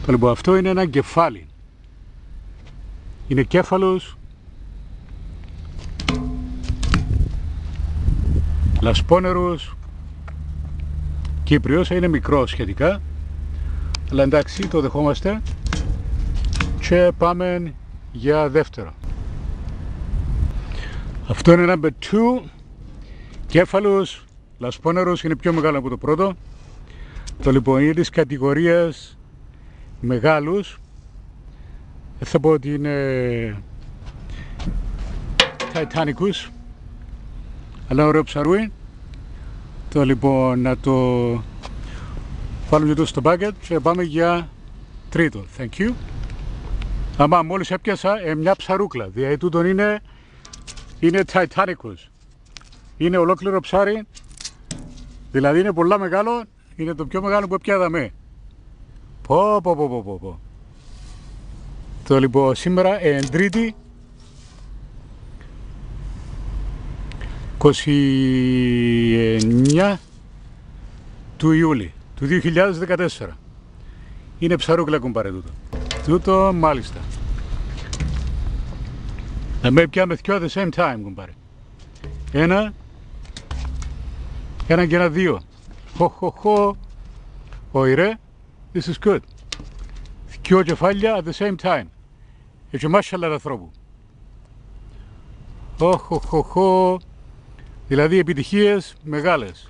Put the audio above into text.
Λοιπόν, αυτό είναι ένα κεφάλι. Είναι κέφαλος λασπόνερος Κύπριος, είναι μικρό σχετικά, αλλά εντάξει, το δεχόμαστε και πάμε για δεύτερο. Αυτό είναι number 2, κέφαλος λασπόνερος, είναι πιο μεγάλο από το πρώτο. Το λοιπόν είναι της κατηγορίας μεγάλους, δεν θα πω ότι είναι Titanicus, αλλά ωραίο ψαρούι. Το λοιπόν να το βάλουμε εδώ στο bucket και πάμε για τρίτο. Thank you. Άμα μόλις έπιασα μια ψαρούκλα, δηλαδή τούτον είναι Titanicus. Είναι ολόκληρο ψάρι, δηλαδή είναι πολλά μεγάλο, είναι το πιο μεγάλο που έπιαδαμε. Πω. Το λοιπόν σήμερα Τρίτη 29 του Ιούλη του 2014. Είναι ψαρούκλα κουμπάρε τούτο. Τούτο μάλιστα. Να με πιάμε δυο at the same time κουμπάρε. Ένα και ένα δύο. Χω. Όχι ρε. This is good. Δυο κεφάλια at the same time. Έτσι μάσχαλα ανθρώπου. Χω. Δηλαδή επιτυχίες μεγάλες.